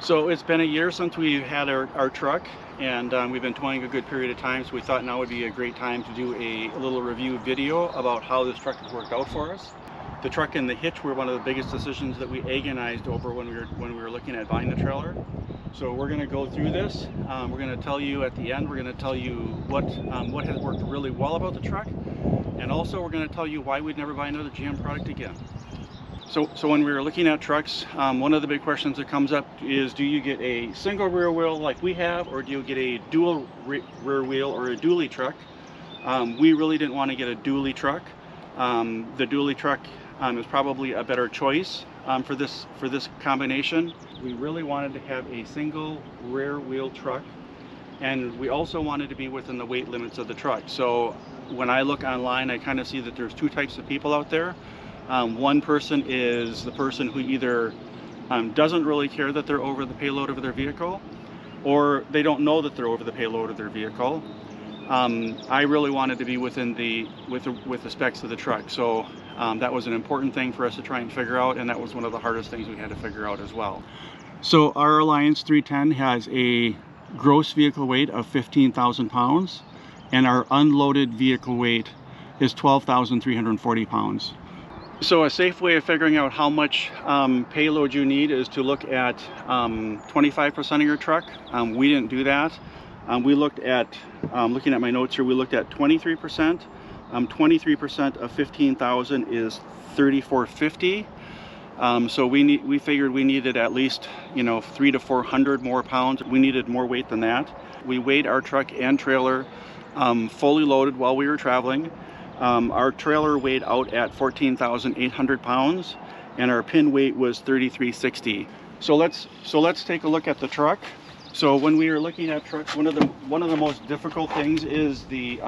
So it's been a year since we had our truck, and we've been towing a good period of time, so we thought now would be a great time to do a little review video about how this truck has worked out for us. The truck and the hitch were one of the biggest decisions that we agonized over when we were looking at buying the trailer. So we're going to go through this. We're going to tell you at the end, we're going to tell you what has worked really well about the truck, and also we're going to tell you why we'd never buy another GM product again. So when we were looking at trucks, one of the big questions that comes up is, do you get a single rear wheel like we have, or do you get a dual rear wheel or a dually truck? We really didn't want to get a dually truck. The dually truck is probably a better choice for this combination. We really wanted to have a single rear wheel truck, and we also wanted to be within the weight limits of the truck. So when I look online, I kind of see that there's two types of people out there. One person is the person who either doesn't really care that they're over the payload of their vehicle, or they don't know that they're over the payload of their vehicle. I really wanted to be within with the specs of the truck, so that was an important thing for us to try and figure out, and that was one of the hardest things we had to figure out as well. So our Alliance 310 has a gross vehicle weight of 15,000 pounds, and our unloaded vehicle weight is 12,340 pounds. So a safe way of figuring out how much payload you need is to look at 25% of your truck. We didn't do that. We looked at, looking at my notes here, we looked at 23%. 23% of 15,000 is 3,450. So we figured we needed at least 300 to 400 more pounds. We needed more weight than that. We weighed our truck and trailer fully loaded while we were traveling. Our trailer weighed out at 14,800 pounds, and our pin weight was 3,360. So let's take a look at the truck. So when we are looking at trucks, one of the most difficult things is the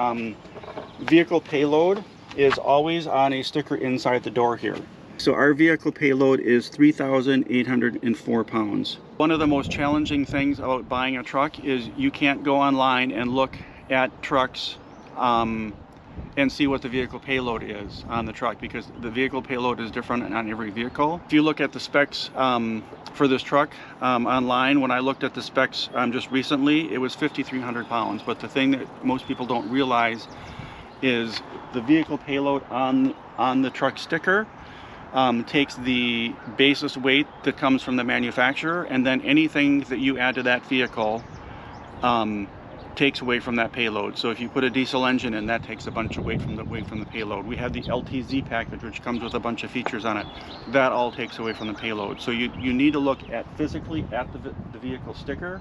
vehicle payload is always on a sticker inside the door here. So our vehicle payload is 3,804 pounds. One of the most challenging things about buying a truck is you can't go online and look at trucks and see what the vehicle payload is on the truck, because the vehicle payload is different on every vehicle. If you look at the specs for this truck online, when I looked at the specs just recently, it was 5,300 pounds. But the thing that most people don't realize is the vehicle payload on the truck sticker takes the basis weight that comes from the manufacturer, and then anything that you add to that vehicle takes away from that payload. So if you put a diesel engine in, that takes a bunch of weight from the payload. We have the LTZ package, which comes with a bunch of features on it. That all takes away from the payload. So you need to look at physically at the vehicle sticker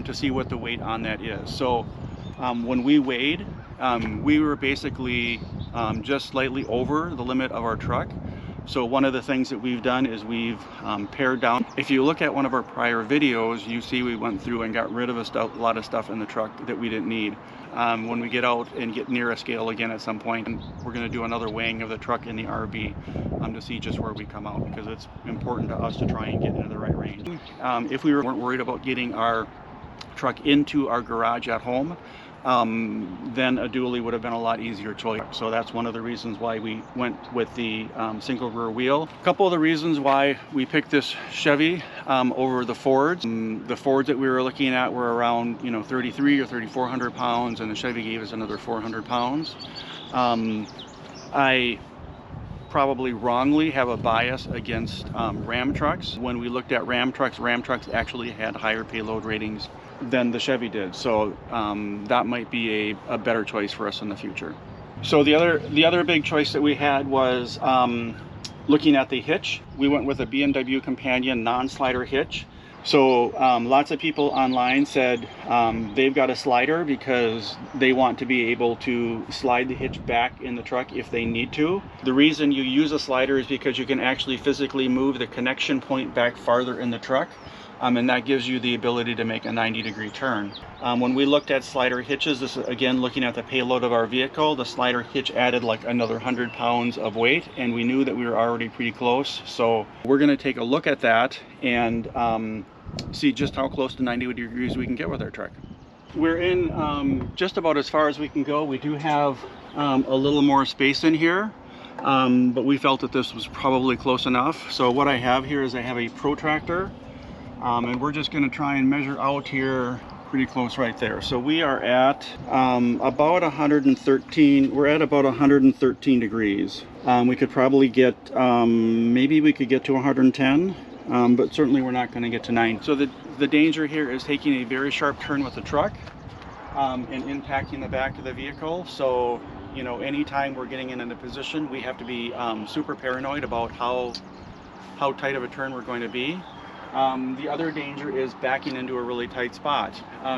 to see what the weight on that is. So when we weighed, we were basically just slightly over the limit of our truck. So one of the things that we've done is we've pared down. If you look at one of our prior videos, you see we went through and got rid of a lot of stuff in the truck that we didn't need. When we get out and get near a scale again at some point, we're going to do another weighing of the truck in the RB to see just where we come out, because it's important to us to try and get into the right range. If we weren't worried about getting our truck into our garage at home, then a dually would have been a lot easier choice. So that's one of the reasons why we went with the single rear wheel. A couple of the reasons why we picked this Chevy over the Fords. The Fords that we were looking at were around 3,300 or 3,400 pounds, and the Chevy gave us another 400 pounds. I probably wrongly have a bias against Ram trucks. When we looked at Ram trucks actually had higher payload ratings than the Chevy did. So that might be a better choice for us in the future. So the other big choice that we had was looking at the hitch. We went with a BMW Companion non-slider hitch. So lots of people online said they've got a slider because they want to be able to slide the hitch back in the truck if they need to. The reason you use a slider is because you can actually physically move the connection point back farther in the truck, and that gives you the ability to make a 90-degree turn. When we looked at slider hitches, this is again looking at the payload of our vehicle, the slider hitch added like another 100 pounds of weight, and we knew that we were already pretty close. So we're going to take a look at that and see just how close to 90 degrees we can get with our truck. We're in just about as far as we can go. We do have a little more space in here, but we felt that this was probably close enough. So what I have here is I have a protractor And we're just going to try and measure out here pretty close right there. So we are at about 113. We're at about 113 degrees. We could probably get, maybe we could get to 110, but certainly we're not going to get to 90. So the danger here is taking a very sharp turn with the truck and impacting the back of the vehicle. So, you know, anytime we're getting in a position, we have to be super paranoid about how tight of a turn we're going to be. The other danger is backing into a really tight spot.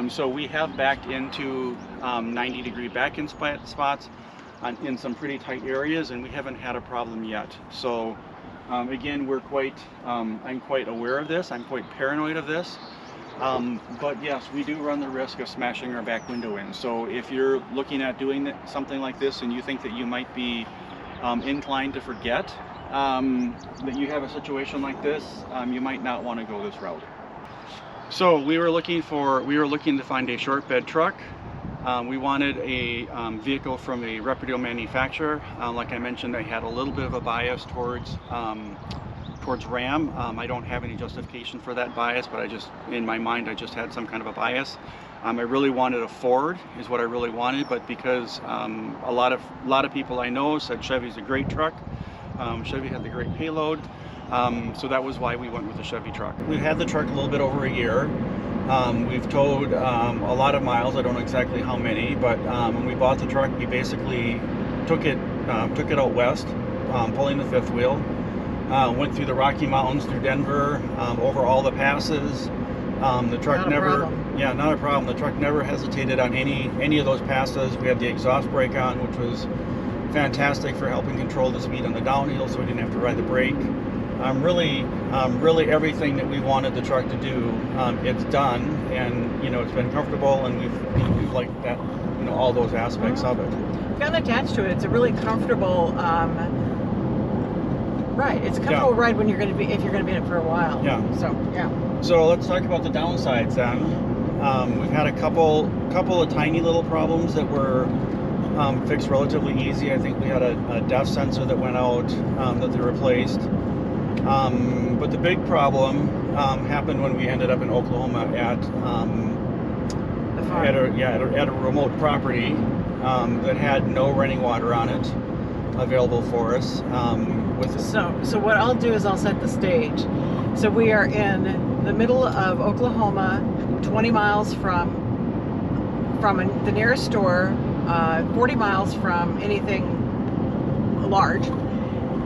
So we have backed into 90-degree back-in spots in some pretty tight areas, and we haven't had a problem yet. So again, I'm quite aware of this. I'm quite paranoid of this. But yes, we do run the risk of smashing our back window in. So if you're looking at doing something like this and you think that you might be inclined to forget that you have a situation like this, you might not want to go this route. So we were looking to find a short bed truck. We wanted a vehicle from a reputable manufacturer. Like I mentioned, I had a little bit of a bias towards Ram. I don't have any justification for that bias, but in my mind, I just had some kind of a bias. I really wanted a Ford, is what I really wanted, but because a lot of people I know said Chevy's a great truck. Chevy had the great Payload, so that was why we went with the Chevy truck. We've had the truck a little bit over a year. We've towed a lot of miles. I don't know exactly how many, but when we bought the truck, we basically took it out west, pulling the fifth wheel. Went through the Rocky Mountains, through Denver, over all the passes. The truck not a problem. The truck never hesitated on any of those passes. We had the exhaust brake on, which was fantastic for helping control the speed on the downhill, so we didn't have to ride the brake. Really everything that we wanted the truck to do, it's done, and you know, it's been comfortable, and we've liked that, you know, all those aspects of it. Gotten attached to it. It's a really comfortable ride. It's a comfortable ride when if you're going to be in it for a while. Yeah. So let's talk about the downsides then. We've had a couple of tiny little problems that were fixed relatively easy. I think we had a depth sensor that went out that they replaced. But the big problem happened when we ended up in Oklahoma at a remote property that had no running water on it available for us. So what I'll do is I'll set the stage. So we are in the middle of Oklahoma, 20 miles from the nearest store, 40 miles from anything large.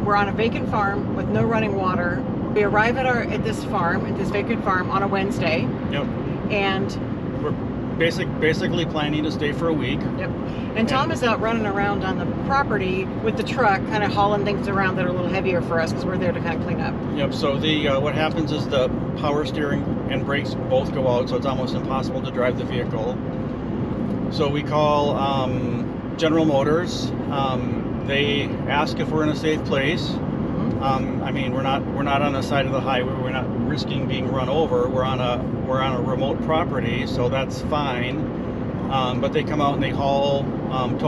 We're on a vacant farm with no running water. We arrive at this vacant farm on a Wednesday. Yep. And we're basically planning to stay for a week. Yep. And Tom is out running around on the property with the truck, kind of hauling things around that are a little heavier for us because we're there to kind of clean up. Yep. So what happens is the power steering and brakes both go out, so it's almost impossible to drive the vehicle. So we call General Motors. They ask if we're in a safe place. I mean, we're not on the side of the highway. We're not risking being run over. We're on a remote property, so that's fine. But they come out and they tow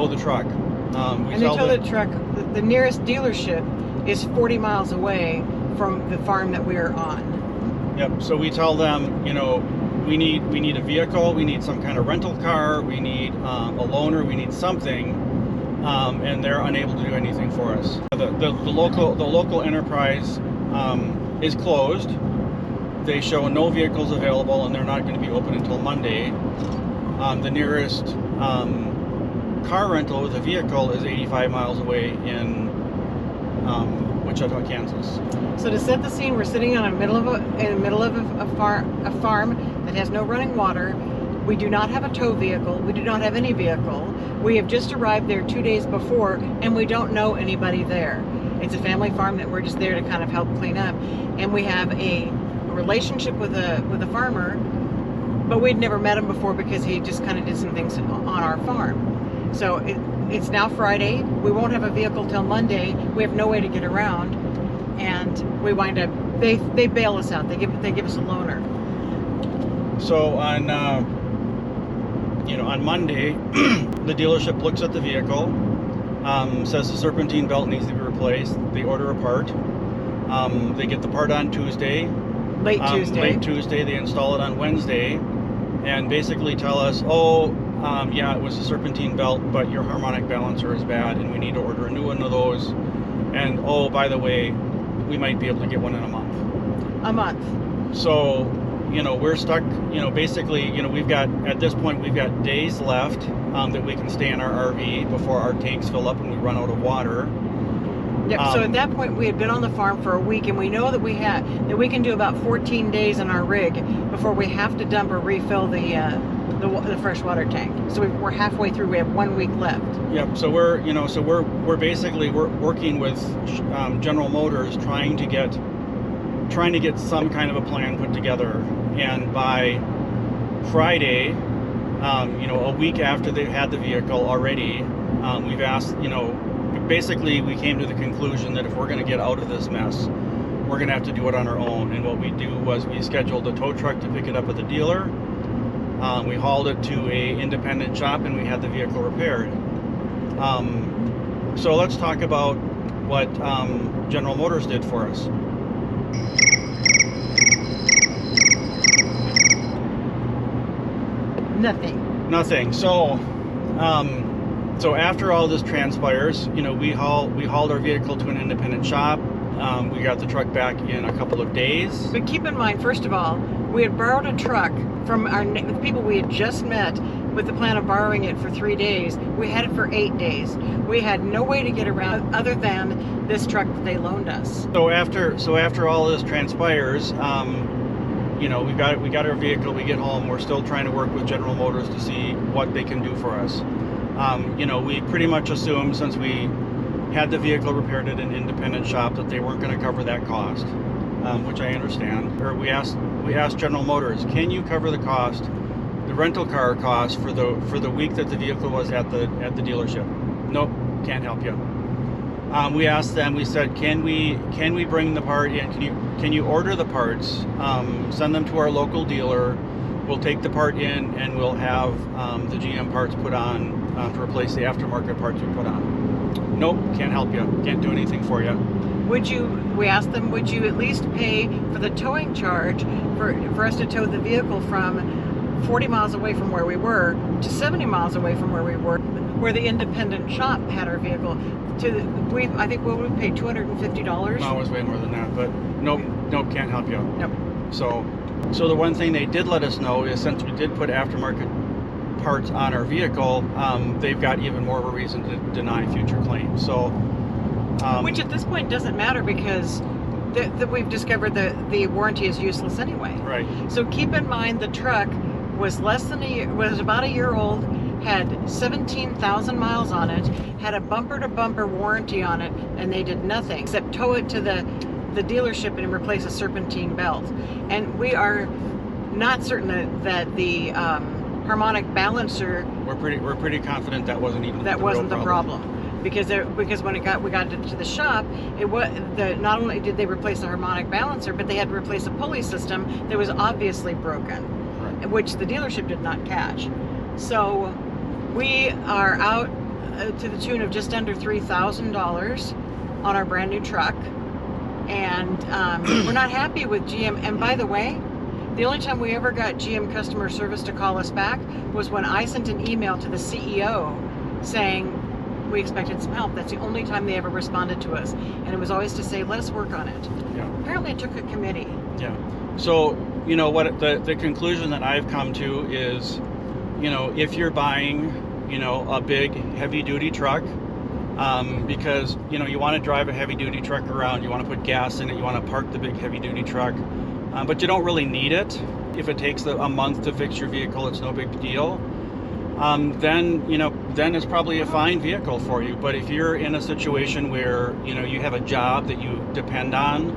the truck. They tow the truck. The nearest dealership is 40 miles away from the farm that we're on. Yep. So we tell them, you know, we need a vehicle. We need some kind of rental car. We need a loaner. We need something. And they're unable to do anything for us. The local enterprise is closed. They show no vehicles available, and they're not going to be open until Monday. The nearest car rental with a vehicle is 85 miles away in Wichita, Kansas. So to set the scene, we're sitting in the middle of a farm that has no running water. We do not have a tow vehicle. We do not have any vehicle. We have just arrived there 2 days before, and we don't know anybody there. It's a family farm that we're just there to kind of help clean up. And we have a relationship with a farmer, but we'd never met him before because he just kind of did some things on our farm. So it's now Friday. We won't have a vehicle till Monday. We have no way to get around, and we wind up. They bail us out. They give us a loaner. So on Monday, the dealership looks at the vehicle, says the serpentine belt needs to be replaced. They order a part. They get the part on Tuesday. Late Tuesday. Late Tuesday. They install it on Wednesday, and basically tell us, oh, yeah, it was a serpentine belt, but your harmonic balancer is bad, and we need to order a new one of those. And oh, by the way, we might be able to get one in a month. A month. So, we're stuck. Basically, at this point, we've got days left that we can stay in our RV before our tanks fill up and we run out of water. Yep. So at that point, we had been on the farm for a week, and we know that we can do about 14 days in our rig before we have to dump or refill the freshwater tank. So we're halfway through. We have 1 week left. Yep. So we're basically working with General Motors trying to get some kind of a plan put together. And by Friday, a week after they've had the vehicle already, we've asked, basically we came to the conclusion that if we're going to get out of this mess, we're going to have to do it on our own. And what we do was we scheduled a tow truck to pick it up at the dealer. We hauled it to a independent shop and we had the vehicle repaired. So let's talk about what General Motors did for us. Nothing. So after all this transpires, we hauled our vehicle to an independent shop. We got the truck back in a couple of days. But keep in mind, first of all, we had borrowed a truck from the people we had just met with the plan of borrowing it for 3 days. We had it for 8 days. We had no way to get around other than this truck that they loaned us. So after all this transpires, we got our vehicle, we get home, we're still trying to work with General Motors to see what they can do for us. We pretty much assumed, since we had the vehicle repaired at an independent shop, that they weren't going to cover that cost, which I understand. Or we asked General Motors, can you cover the cost, the rental car cost for the week that the vehicle was at the dealership? Nope, can't help you. We asked them, we said, can we bring the part in? Can you order the parts, send them to our local dealer, we'll take the part in and we'll have the GM parts put on to replace the aftermarket parts we put on. Nope, can't help you, can't do anything for you. We asked them, would you at least pay for the towing charge for us to tow the vehicle from 40 miles away from where we were to 70 miles away from where we were, where the independent shop had our vehicle. I think we paid $250. No, it was way more than that, but nope, can't help you. Nope. So the one thing they did let us know is, since we did put aftermarket parts on our vehicle, they've got even more of a reason to deny future claims. So, which at this point doesn't matter, because we've discovered that the warranty is useless anyway. Right. So keep in mind, the truck was was about a year old, had 17,000 miles on it, had a bumper-to-bumper warranty on it, and they did nothing except tow it to the dealership and replace a serpentine belt. And we are not certain that the harmonic balancer. We're pretty confident that wasn't even the problem. Because when we got it to the shop, not only did they replace the harmonic balancer, but they had to replace a pulley system that was obviously broken, right, which the dealership did not catch. So we are out to the tune of just under $3,000 on our brand new truck, and we're not happy with GM. And by the way, the only time we ever got GM customer service to call us back was when I sent an email to the CEO saying we expected some help. That's the only time they ever responded to us, and it was always to say, let us work on it. Yeah. Apparently it took a committee. Yeah. So what the conclusion that I've come to is, if you're buying a big heavy duty truck, because you want to drive a heavy duty truck around, you want to put gas in it, you want to park the big heavy duty truck, but you don't really need it. If it takes a month to fix your vehicle, it's no big deal. Then it's probably a fine vehicle for you. But if you're in a situation where you have a job that you depend on,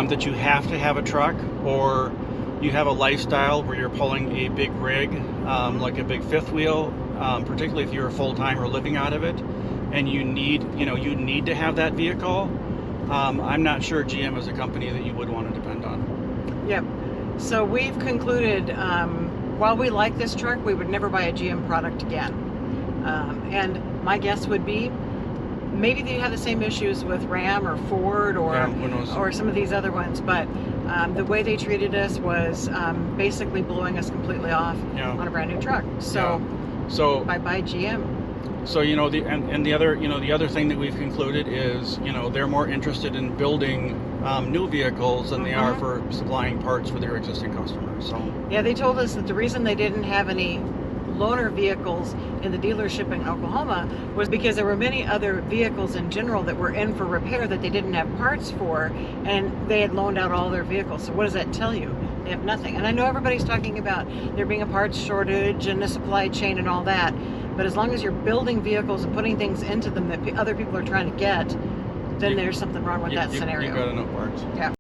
that you have to have a truck, or you have a lifestyle where you're pulling a big rig, like a big fifth wheel, particularly if you're full-time or living out of it, and you need to have that vehicle, I'm not sure GM is a company that you would want to depend on. Yep. So we've concluded, while we like this truck, we would never buy a GM product again. And my guess would be, maybe they have the same issues with Ram or Ford or some of these other ones, but The way they treated us was basically blowing us completely off on a brand new truck. So, bye-bye GM. So the other thing that we've concluded is they're more interested in building new vehicles than they are for supplying parts for their existing customers. So yeah, they told us that the reason they didn't have any loaner vehicles in the dealership in Oklahoma was because there were many other vehicles in general that were in for repair that they didn't have parts for, and they had loaned out all their vehicles. So what does that tell you? They have nothing. And I know everybody's talking about there being a parts shortage and a supply chain and all that, but as long as you're building vehicles and putting things into them that other people are trying to get, then there's something wrong with that scenario. You've got enough parts. Yeah.